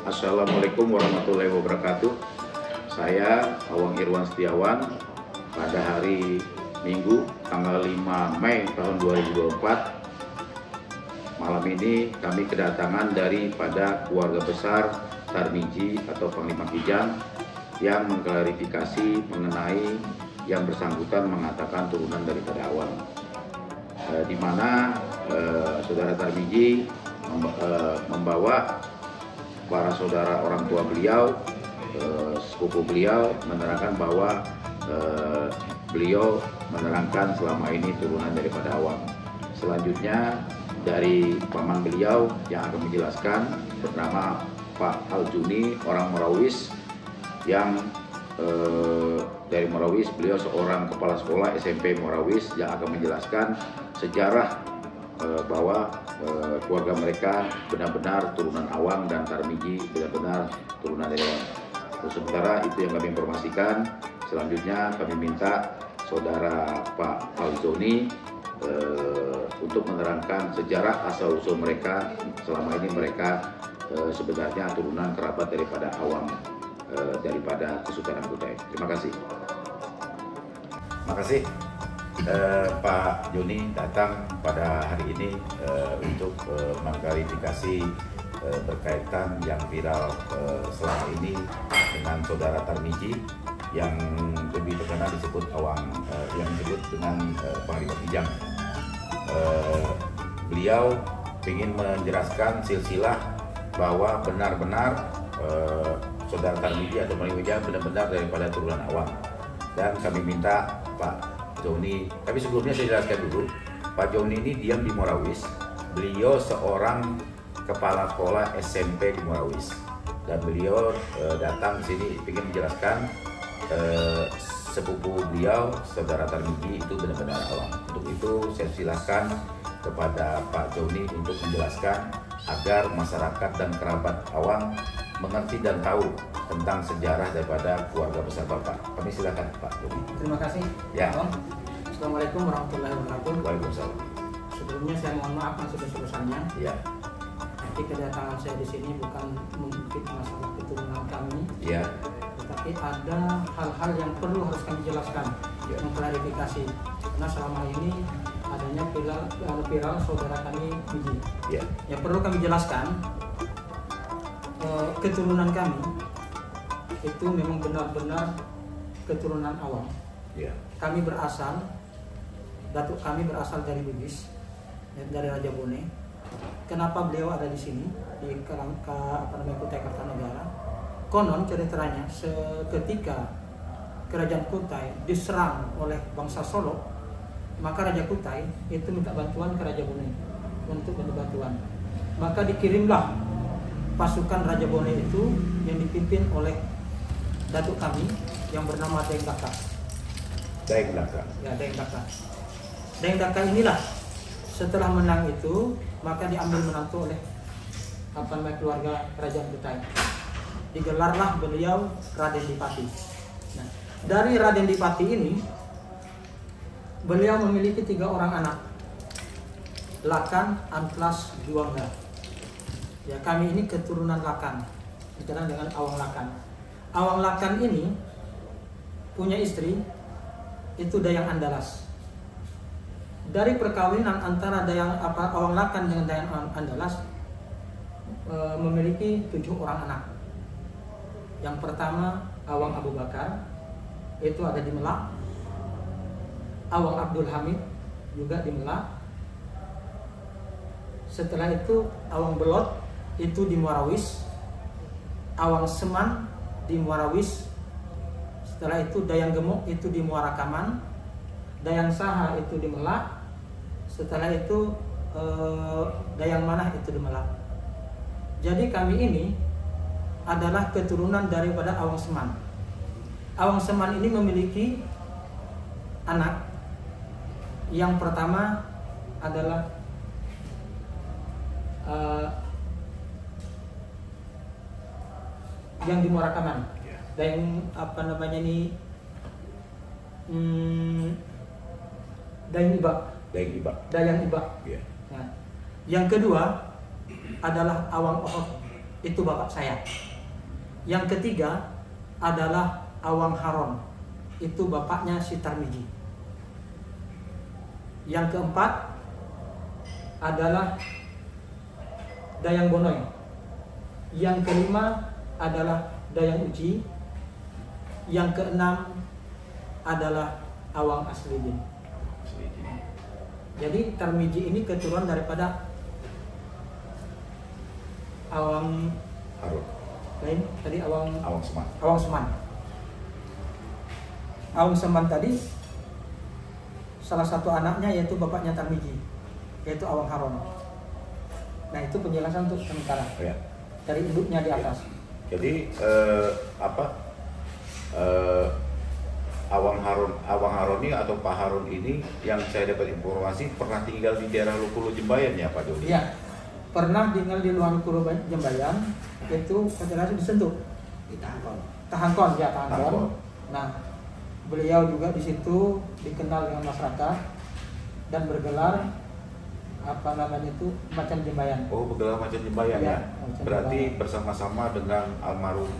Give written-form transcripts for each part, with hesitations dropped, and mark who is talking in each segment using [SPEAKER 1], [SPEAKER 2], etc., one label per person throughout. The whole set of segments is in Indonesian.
[SPEAKER 1] Assalamualaikum warahmatullahi wabarakatuh. Saya Awang Irwan Setiawan pada hari Minggu tanggal 5 Mei tahun 2024. Malam ini kami kedatangan daripada keluarga besar Tarmizi atau Panglima Kijang yang mengklarifikasi mengenai yang bersangkutan mengatakan turunan daripada Awang, di mana saudara Tarmizi membawa para saudara orang tua beliau, sepupu beliau, menerangkan bahwa beliau menerangkan selama ini turunan daripada Awang. Selanjutnya dari paman beliau yang akan menjelaskan bernama Pak Aljuni, orang Morawis, yang dari Morawis. Beliau seorang kepala sekolah SMP Morawis yang akan menjelaskan sejarah bahwa keluarga mereka benar-benar turunan Awang dan Tarmizi benar-benar turunan dari Awang. Sementara itu yang kami informasikan. Selanjutnya kami minta saudara Pak Aljuni untuk menerangkan sejarah asal-usul mereka. Selama ini mereka sebenarnya turunan kerabat daripada Awang, daripada Kesultanan Kutai. Terima kasih. Terima kasih. Pak Joni datang pada hari ini untuk mengklarifikasi berkaitan yang viral selama ini dengan saudara Tarmizi yang lebih terkenal disebut Awang, yang disebut dengan Panglima Kijang. Beliau ingin menjelaskan silsilah bahwa benar-benar saudara Tarmizi atau Panglima Kijang benar-benar daripada turunan Awang, dan kami minta Pak Joni, tapi sebelumnya saya jelaskan dulu, Pak Joni ini diam di Morawis. Beliau seorang kepala sekolah SMP di Morawis, dan beliau datang di sini ingin menjelaskan sepupu beliau, saudara Tarmizi itu benar-benar Awang. Untuk itu saya silakan kepada Pak Joni untuk menjelaskan agar masyarakat dan kerabat Awang mengerti dan tahu tentang sejarah daripada keluarga besar Bapak. Kami silakan Pak Joni.
[SPEAKER 2] Terima kasih.
[SPEAKER 1] Ya.
[SPEAKER 2] Assalamualaikum warahmatullahi wabarakatuh.
[SPEAKER 1] Waalaikumsalam.
[SPEAKER 2] Sebelumnya saya mohon maaf yang sebesar-besarnya.
[SPEAKER 1] Ya.
[SPEAKER 2] Jadi kedatangan saya di sini bukan mengungkit masalah keturunan kami,
[SPEAKER 1] Ya.
[SPEAKER 2] tetapi ada hal-hal yang perlu harus kami jelaskan,
[SPEAKER 1] Ya.
[SPEAKER 2] mengklarifikasi. Karena selama ini adanya viral saudara kami Biji.
[SPEAKER 1] Ya.
[SPEAKER 2] Yang perlu kami jelaskan, keturunan kami itu memang benar-benar keturunan Awang.
[SPEAKER 1] Ya.
[SPEAKER 2] Kami berasal, datuk kami berasal dari Bugis, dari Raja Bone. Kenapa beliau ada di sini di Kutai Kartanegara? Konon ceritanya seketika kerajaan Kutai diserang oleh bangsa Solo, maka Raja Kutai itu minta bantuan ke Raja Bone untuk minta bantuan. Maka dikirimlah pasukan Raja Bone itu yang dipimpin oleh datuk kami yang bernama Deng Daka.
[SPEAKER 1] Deng Daka.
[SPEAKER 2] Ya, Deng Daka. Deng Daka inilah setelah menang itu maka diambil menantu oleh keluarga kerajaan Kutai. Digelarlah beliau Raden Dipati. Nah, dari Raden Dipati ini beliau memiliki 3 orang anak, Lakan, Amplas, Juangga. Ya, kami ini keturunan Lakan, dikenal dengan Awang Lakan. Awang Lakan ini punya istri itu Dayang Andalas. Dari perkawinan antara Awang Lakan dengan Dayang Andalas memiliki 7 orang anak. Yang pertama Awang Abu Bakar, itu ada di Melak. Awang Abdul Hamid juga di Melak. Setelah itu Awang Belot itu di Morawis. Awang Seman di Morawis. Setelah itu Dayang Gemuk itu di Muarakaman. Dayang Saha itu di Melak. Setelah itu Dayang Manah itu di Melak. Jadi kami ini adalah keturunan daripada Awang Seman. Awang Seman ini memiliki anak. Yang pertama adalah yang di Muarakaman. Dayang Dayang Iba. Dayang Iba.
[SPEAKER 1] Ya.
[SPEAKER 2] Nah, yang kedua adalah Awang Ohot. itu bapak saya. Yang ketiga adalah Awang Haron, itu bapaknya si Tarmiji. Yang keempat adalah Dayang Bonoy. Yang kelima adalah Dayang Uji. Yang keenam adalah Awang Aslidin. Jadi Tarmiji ini keturunan daripada Awang
[SPEAKER 1] Harun.
[SPEAKER 2] Lain tadi Awang
[SPEAKER 1] Seman.
[SPEAKER 2] Awang Seman. Awang Seman tadi salah satu anaknya yaitu bapaknya Tarmiji, yaitu Awang Haron. Nah itu penjelasan untuk sementara
[SPEAKER 1] Ya.
[SPEAKER 2] dari induknya di atas.
[SPEAKER 1] Jadi Awang Haron ini atau Pak Harun ini yang saya dapat informasi pernah tinggal di daerah Lukulu Jembayan ya Pak Dodi?
[SPEAKER 2] Iya, pernah tinggal di luar Lukulu Jembayan, itu federasi disentuh
[SPEAKER 3] di Tahangkon.
[SPEAKER 2] Tahangkon. Nah, beliau juga di situ dikenal dengan masyarakat dan bergelar Macan Jembayan.
[SPEAKER 1] Oh, bergelar Macan Jembayan ya.
[SPEAKER 2] Macan
[SPEAKER 1] Berarti
[SPEAKER 2] Jembayan.
[SPEAKER 1] bersama-sama dengan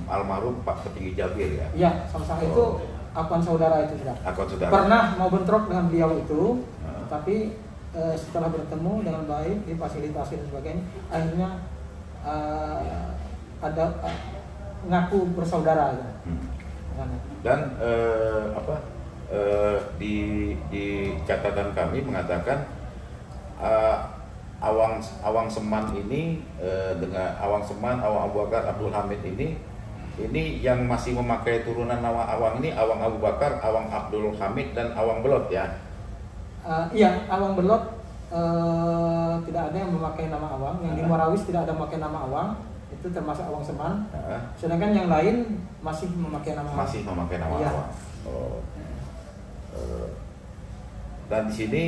[SPEAKER 1] almarhum Pak Petinggi Jabir ya.
[SPEAKER 2] Iya, sama-sama itu akuan saudara itu sudah.
[SPEAKER 1] Akuan saudara.
[SPEAKER 2] Pernah mau bentrok dengan beliau itu, tapi setelah bertemu dengan baik, difasilitasi dan sebagainya, akhirnya ada ngaku bersaudara. Gitu.
[SPEAKER 1] Dan di catatan kami mengatakan Awang Seman ini dengan Awang Seman, Awang Abu Bakar, Abdul Hamid ini yang masih memakai turunan nama Awang ini Awang Abu Bakar, Awang Abdul Hamid dan Awang Belot ya.
[SPEAKER 2] Iya, Awang Belot tidak ada yang memakai nama Awang. Yang di Morawis tidak ada memakai nama Awang. Itu termasuk Awang Seman. Sedangkan yang lain masih memakai nama Awang.
[SPEAKER 1] Masih memakai nama
[SPEAKER 2] Iya.
[SPEAKER 1] Awang. Dan di sini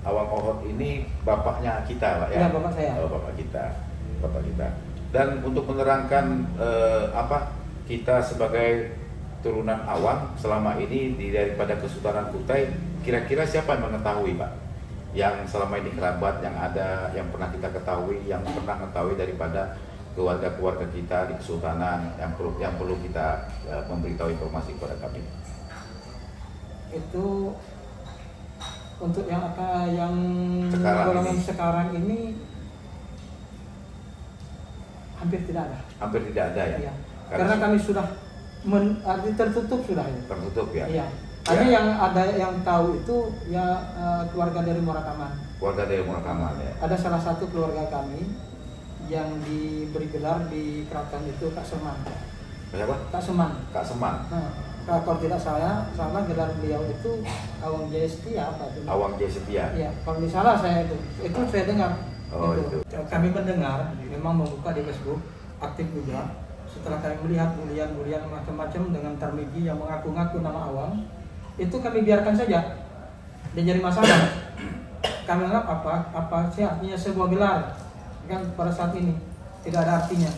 [SPEAKER 1] Awang Ohot ini bapaknya kita Pak ya.
[SPEAKER 2] Iya, bapak saya.
[SPEAKER 1] Bapak kita. Dan untuk menerangkan kita sebagai turunan Awang selama ini daripada Kesultanan Kutai, kira-kira siapa yang mengetahui Pak? Yang selama ini kerabat yang ada, yang pernah kita ketahui, yang pernah mengetahui daripada keluarga-keluarga kita di Kesultanan yang perlu kita memberitahu informasi kepada kami.
[SPEAKER 2] Itu untuk yang
[SPEAKER 1] Sekarang
[SPEAKER 2] sekarang ini hampir tidak ada.
[SPEAKER 1] Hampir tidak ada ya.
[SPEAKER 2] Iya. Karena kami sudah tertutup sudah ya.
[SPEAKER 1] Tertutup ya.
[SPEAKER 2] Iya. Hanya yang ada yang tahu itu ya keluarga dari Morakaman.
[SPEAKER 1] Keluarga dari Morakaman ya.
[SPEAKER 2] Ada salah satu keluarga kami yang diberi gelar di keraton itu Kak Seman.
[SPEAKER 1] Siapa?
[SPEAKER 2] Kak Seman.
[SPEAKER 1] Kak Seman.
[SPEAKER 2] Nah, kalau tidak salah gelar beliau itu Awang Jaya Setia apa itu?
[SPEAKER 1] Awang Jaya Setia.
[SPEAKER 2] Iya, kalau tidak salah saya itu saya dengar.
[SPEAKER 1] Oh, itu.
[SPEAKER 2] Kami mendengar memang membuka di Facebook aktif juga. Setelah kami melihat bulian-bulian macam-macam dengan Tarmiji yang mengaku-ngaku nama Awang, itu kami biarkan saja. Dan jadi masalah. Kami anggap apa sih artinya sebuah gelar kan pada saat ini tidak ada artinya.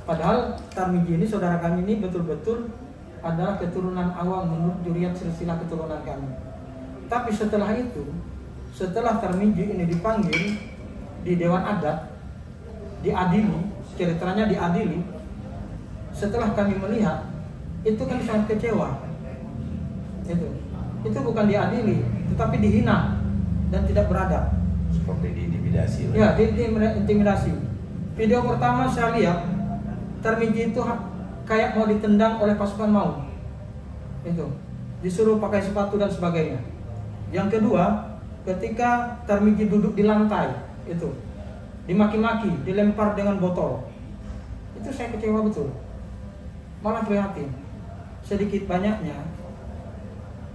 [SPEAKER 2] Padahal Tarmiji ini saudara kami ini betul-betul adalah keturunan Awang menurut juriat silsilah keturunan kami. Tapi setelah itu, setelah Tarmiji ini dipanggil di Dewan Adat, diadili, ceritanya diadili. Setelah kami melihat, itu kami sangat kecewa. Itu bukan diadili, tetapi dihina dan tidak beradab.
[SPEAKER 1] Seperti diintimidasi.
[SPEAKER 2] Ya, diintimidasi. Video pertama saya lihat, Tarmiji itu kayak mau ditendang oleh pasukan maut. Itu disuruh pakai sepatu dan sebagainya. Yang kedua, ketika Tarmiji duduk di lantai, itu dimaki-maki, dilempar dengan botol. Itu saya kecewa betul. Malah prihatin. Sedikit banyaknya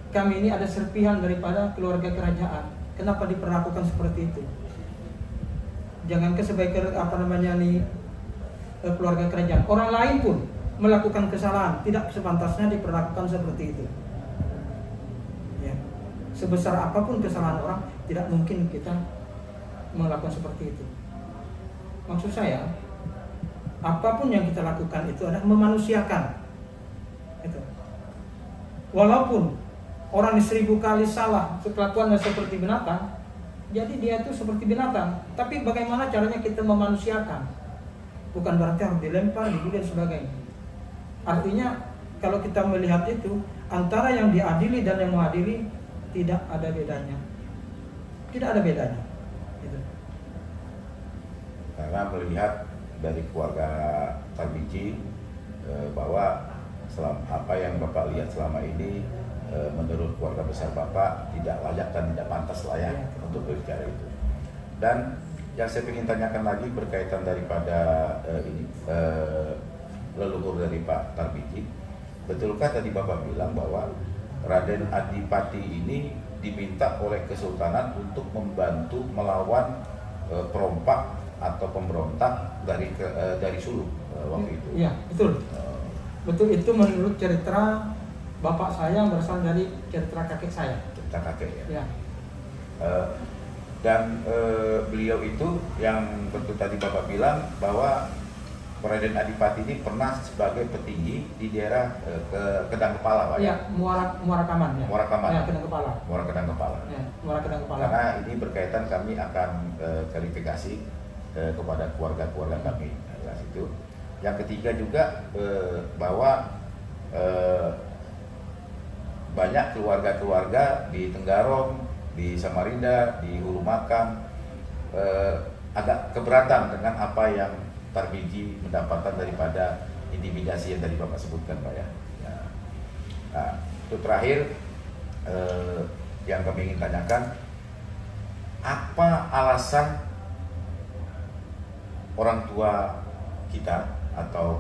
[SPEAKER 2] kami ini ada serpihan daripada keluarga kerajaan. Kenapa diperlakukan seperti itu? Jangankan sebagai keluarga kerajaan, orang lain pun melakukan kesalahan, tidak sepantasnya diperlakukan seperti itu. Ya. Sebesar apapun kesalahan orang, tidak mungkin kita melakukan seperti itu. Maksud saya, apapun yang kita lakukan itu adalah memanusiakan. Itu. Walaupun orang 1000 kali salah, kelakuannya seperti binatang, Jadi dia itu seperti binatang. Tapi bagaimana caranya kita memanusiakan? Bukan berarti harus dilempar, dibunuh dan sebagainya. Artinya kalau kita melihat itu, antara yang diadili dan yang mengadili tidak ada bedanya. Tidak ada bedanya. Gitu.
[SPEAKER 1] Karena melihat dari keluarga Tarbiji bahwa apa yang Bapak lihat selama ini menurut keluarga besar Bapak tidak layak dan tidak pantas layak untuk berbicara itu. Dan yang saya ingin tanyakan lagi berkaitan daripada leluhur dari Pak Tarbiji, betulkah tadi Bapak bilang bahwa Raden Adipati ini diminta oleh Kesultanan untuk membantu melawan perompak atau pemberontak dari Sulu waktu itu?
[SPEAKER 2] Iya, betul. Betul, itu menurut cerita bapak saya yang berasal dari cerita kakek saya.
[SPEAKER 1] Cerita kakek ya.
[SPEAKER 2] Ya.
[SPEAKER 1] Dan beliau itu yang betul tadi Bapak bilang bahwa Raden Adipati ini pernah sebagai petinggi di daerah Kedang Kepala, Pak.
[SPEAKER 2] Iya, Muara Kaman ya.
[SPEAKER 1] Muara Kaman.
[SPEAKER 2] Ya, Kedang Kepala.
[SPEAKER 1] Muara Kedang Kepala.
[SPEAKER 2] Ya, Muara Kedang Kepala.
[SPEAKER 1] Karena ini berkaitan, kami akan klarifikasi kepada keluarga-keluarga kami di situ. Yang ketiga juga bahwa banyak keluarga-keluarga di Tenggarong, di Samarinda, di Hulu Makam agak keberatan dengan apa yang Tarbiji mendapatkan daripada intimidasi yang tadi Bapak sebutkan, Pak ya. Nah, itu terakhir yang kami ingin tanyakan, apa alasan orang tua kita atau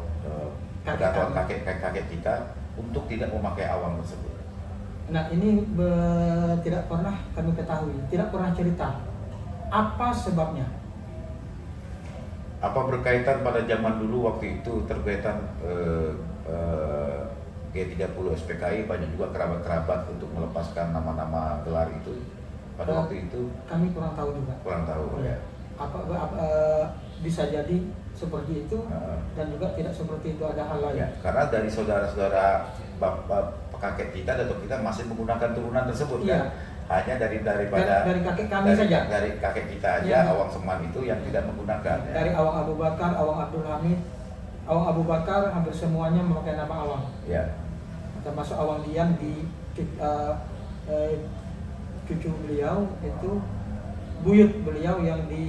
[SPEAKER 1] pengetahuan kakek kita untuk tidak memakai awang tersebut?
[SPEAKER 2] Nah, ini tidak pernah kami ketahui, tidak pernah cerita. Apa sebabnya?
[SPEAKER 1] Apa berkaitan pada zaman dulu waktu itu terkaitan G30 SPKI banyak juga kerabat-kerabat untuk melepaskan nama-nama gelar itu pada waktu itu?
[SPEAKER 2] Kami kurang tahu juga.
[SPEAKER 1] Kurang tahu ya.
[SPEAKER 2] Apa bisa jadi seperti itu dan juga tidak seperti itu, ada hal lain.
[SPEAKER 1] Ya, karena dari saudara-saudara kakek kita, datuk kita masih menggunakan turunan tersebut kan. Hanya dari
[SPEAKER 2] kakek kami saja.
[SPEAKER 1] Dari kakek kita aja, Awang Seman itu yang tidak menggunakan.
[SPEAKER 2] Dari Awang Abu Bakar, Awang Abdul Hamid, Awang Abu Bakar hampir semuanya memakai nama Awang. Ya. Termasuk Awang Dian di cucu beliau itu, buyut beliau yang di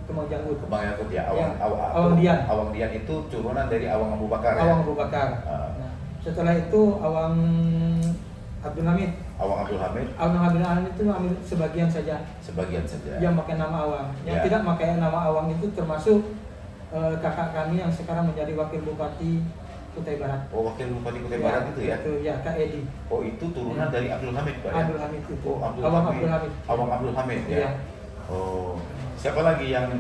[SPEAKER 2] Kemang Janggut.
[SPEAKER 1] Kemang Janggut ya.
[SPEAKER 2] Awang Dian.
[SPEAKER 1] Awang Dian itu turunan dari Awang Abu Bakar.
[SPEAKER 2] Awang Abu Bakar. Nah, setelah itu Awang Abdul Hamid.
[SPEAKER 1] Awang Abdul Hamid.
[SPEAKER 2] Awang Abdul Hamid itu ambil sebagian saja.
[SPEAKER 1] Sebagian saja.
[SPEAKER 2] Yang pakai nama Awang. Yang tidak pakai nama Awang itu termasuk kakak kami yang sekarang menjadi wakil bupati Kutai Barat.
[SPEAKER 1] Oh, wakil bupati Kutai Barat itu ya?
[SPEAKER 2] Itu ya, Kak Edi.
[SPEAKER 1] Oh, itu turunan dari Abdul Hamid, Pak?
[SPEAKER 2] Abdul Hamid itu.
[SPEAKER 1] Oh,
[SPEAKER 2] Awang Abdul Hamid.
[SPEAKER 1] Awang Abdul Hamid ya.
[SPEAKER 2] Iya.
[SPEAKER 1] Oh, siapa lagi yang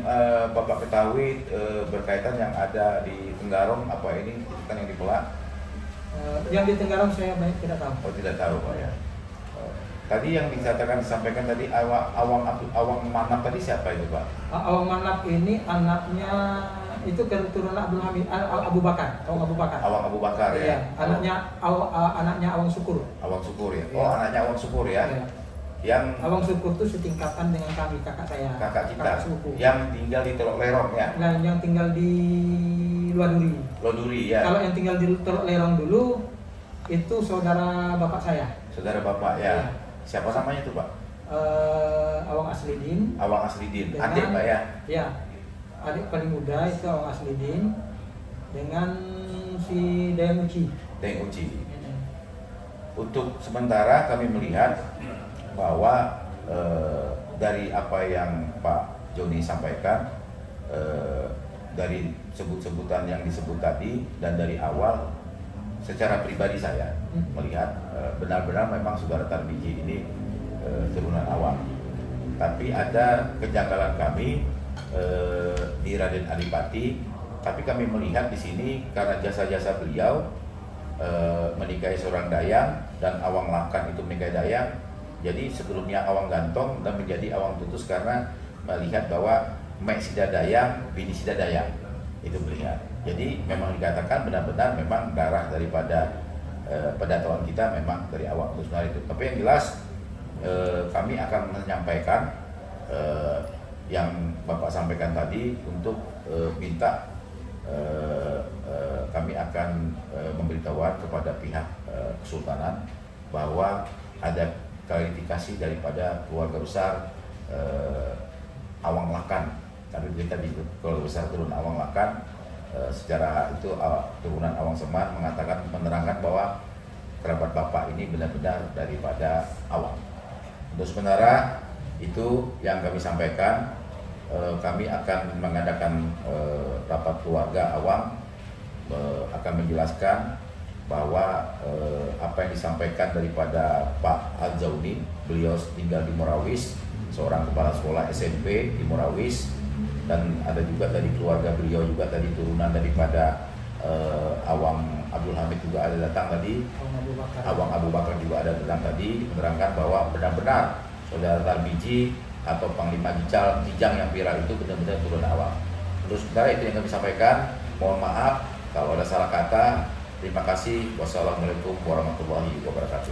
[SPEAKER 1] Bapak ketahui berkaitan yang ada di Tenggarong? Apa ini kan yang dipelak?
[SPEAKER 2] Yang di Tenggarong saya banyak tidak tahu.
[SPEAKER 1] Oh, tidak tahu, Pak ya. Tadi yang disampaikan tadi Awang Manap tadi siapa itu, Pak?
[SPEAKER 2] Awang Manap ini anaknya itu keturunan Abdul Hamid, Abu Bakar, Awang Abu Bakar.
[SPEAKER 1] Awang Abu Bakar ya.
[SPEAKER 2] Iya, anaknya Awang Syukur.
[SPEAKER 1] Awang Syukur ya. Oh, anaknya Awang Syukur ya.
[SPEAKER 2] Iya.
[SPEAKER 1] Yang
[SPEAKER 2] Awang Syukur itu setingkatan dengan kami, kakak saya.
[SPEAKER 1] Kakak kita.
[SPEAKER 2] Kakak sepupu.
[SPEAKER 1] Yang tinggal di Teluk Lerong ya.
[SPEAKER 2] Nah, yang tinggal di Luaduri.
[SPEAKER 1] Luaduri ya.
[SPEAKER 2] Kalau yang tinggal di Teluk Lerong dulu itu saudara bapak saya.
[SPEAKER 1] Saudara bapak ya.
[SPEAKER 2] Iya.
[SPEAKER 1] Siapa namanya itu, Pak?
[SPEAKER 2] Awang Aslidin.
[SPEAKER 1] Awang Aslidin. Adik, Pak ya?
[SPEAKER 2] Ya. Adik paling muda itu Awang Aslidin dengan si Dayang Uci.
[SPEAKER 1] Dayang Uci. Untuk sementara kami melihat bahwa dari apa yang Pak Joni sampaikan, dari sebut-sebutan yang disebut tadi dan dari awal, secara pribadi saya melihat benar-benar memang saudara Tarbiji ini turunan Awang. Tapi ada kejanggalan kami di Raden Adipati, tapi kami melihat di sini karena jasa-jasa beliau menikahi seorang Dayang dan Awang Lakan itu menikahi Dayang. Jadi sebelumnya Awang Gantong dan menjadi Awang Tutus karena melihat bahwa Mek Sida Dayang, Bini Sida Dayang itu melihat. Jadi memang dikatakan benar-benar memang darah daripada pedatuan kita memang dari Awang Tutus itu. Tapi yang jelas kami akan menyampaikan yang Bapak sampaikan tadi untuk minta kami akan memberitahuan kepada pihak Kesultanan bahwa ada klarifikasi daripada keluarga besar Awang Lakan. Kami berita di keluarga besar turun Awang Lakan, secara itu turunan Awang Seman menerangkan bahwa kerabat Bapak ini benar-benar daripada Awang. Untuk sementara itu yang kami sampaikan, kami akan mengadakan rapat keluarga Awang, akan menjelaskan bahwa apa yang disampaikan daripada Pak Al-Jauni, beliau tinggal di Morawis, seorang kepala sekolah SMP di Morawis, dan ada juga dari keluarga beliau juga tadi turunan daripada Awang Abdul Hamid juga ada datang tadi, Awang Abu Bakar juga ada datang tadi, menerangkan bahwa benar-benar saudara Tarmizi atau Panglima Kijang yang viral itu benar-benar turun Awang. Terus sementara itu yang kami sampaikan, mohon maaf kalau ada salah kata. Terima kasih. Wassalamualaikum warahmatullahi wabarakatuh.